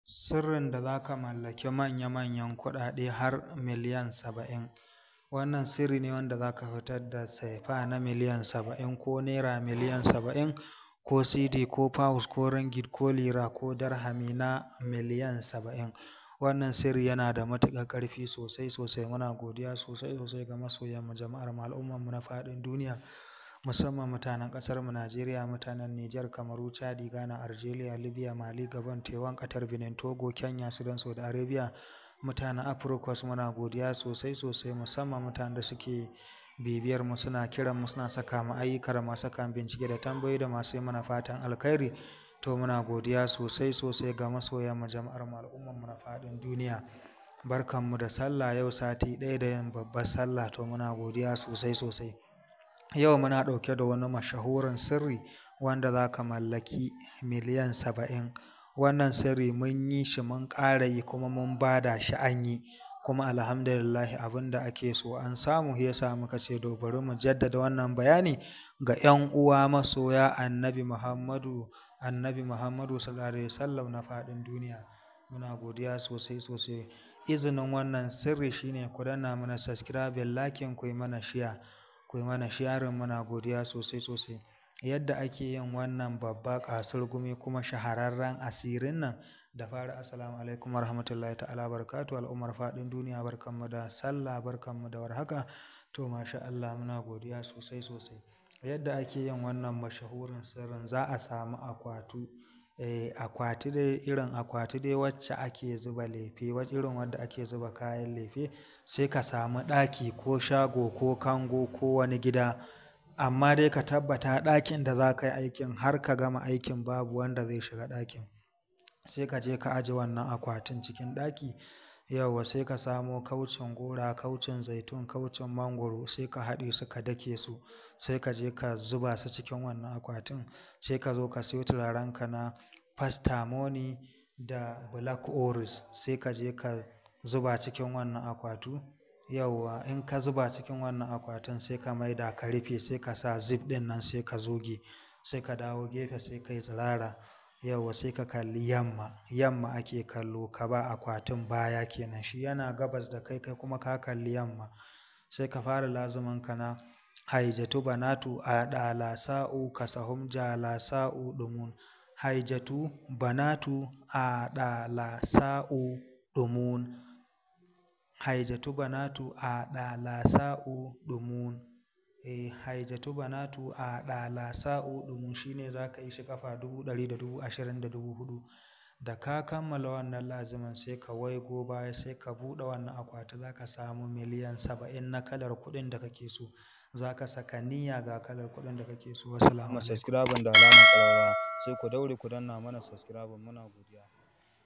Sirrin da za ka mallaki manya-manyan kuɗaɗe har miliyan 70. Wannan sirri ne wanda za ka fitar da sefa na miliyan 70 ko naira miliyan 70 ko CD ko pounds ko ringgit ko lira ko dirhami na miliyan 70. Wannan sirri yana da matuƙar ƙarfi sosai sosai. Muna godiya sosai sosai ga masoyanmu, jama'ar mu, al'ummarmu na faɗin duniya, musamman mutanen ƙasarmu Najeriya, mutanen Nijar, Kamaru, Chadi, Ghana, Algeria, Libya, Mali, Gabon, Taiwan, Qatar, Benin, Togo, Kenya, Sudan, Saudi Arabia, mutanen Afirka muna godiya sosai sosai, musamman mutanen da suke bibiyar mu, suna kiran mu, suna saka mu ayyuka, masu saka bincike da tambayoyi da masu yi mana fatan alkhairi. To muna godiya sosai sosai ga masoyanmu, jama'ar mu, al'ummarmu na faɗin duniya. Barkanmu da sallah, yau sati ɗaya da yin babbar sallah. To muna godiya sosai sosai. Yau muna ɗauke da wani mashahurin sirri wanda za ka mallaki miliyan 70. Wannan sirri mun yi shi, mun ƙara yi kuma mun bada shi an yi. Kuma alhamdulillah abin da ake so an samu. Ya sa muka ce bari mu jaddada wannan bayani ga 'yan uwa masoya Annabi Muhammadu sallallahu alaihi wasallam na faɗin duniya. Muna godiya sosai sosai. Izinin wannan sirri shine ku danna mana subscribe, like, ku yi mana share. Ku yi mana sharing, muna godiya sosai sosai. Yadda ake yin wannan babba kasurgumi kuma shahararren asirin nan, da fara assalamu alaikum warahmatullahi ta'ala barakatuh. Al'ummar faɗin duniya, barkanmu da sallah, barkanmu da warhaka. To masha Allah, muna godiya sosai sosai. Yadda ake yin wannan mashahurin sirrin, za a samu akwati dai, irin akwati dai wacce ake zuba lefe, irin wadda ake zuba kayan lefe. Sai ka samu ɗaki ko shago ko kango ko wani gida, amma dai ka tabbata ɗakin da za ka yi aikin har ka gama aikin babu wanda zai shiga ɗakin. Sai ka je ka aje wannan akwatin cikin ɗaki. Yauwa sai ka samo kaucin gora, kaucin zaitun, kaucin mangwaro, sai ka haɗe su ka dake su. Sai ka je ka zuba su cikin wannan akwatin. Sai ka zo ka siyo turarenka na pastamoni da black oris. Sai ka je ka zuba cikin wannan akwatu. Yauwa in ka zuba cikin wannan akwatin sai ka maida ka rufe, sai ka sa zip ɗin nan, sai ka zoge, sai ka dawo gefe, sai ka yi tsirara. Yauwa sai ka kalli yamma ake kallo, ka ba akwatin baya kenan, shi yana gabas da kai, kai kuma ka kalli yamma. Sai ka fara lazumin ka na haijatu banatu a ɗala sa'u kasahum jala sa'u ɗumun. Haijatu banatu a ɗala sa'u ɗumun. Haijatu banatu a ɗala sa'u ɗumun. Haijatu banatu a ɗala sa'u ɗumun shine za ka yi shi ƙafa 100 da 20 da 4,000. Da ka kammala wannan lazimin sai ka waigo baya, sai ka buɗe wannan akwati, za ka samu miliyan 70 na kalar kuɗin da kake so. Za ka saka niyya ga kalar kuɗin da kake so. Wassalamu alaikum. Subscribe da alamar ƙararrawa, sai ku daure ku danna mana subscribe, muna godiya.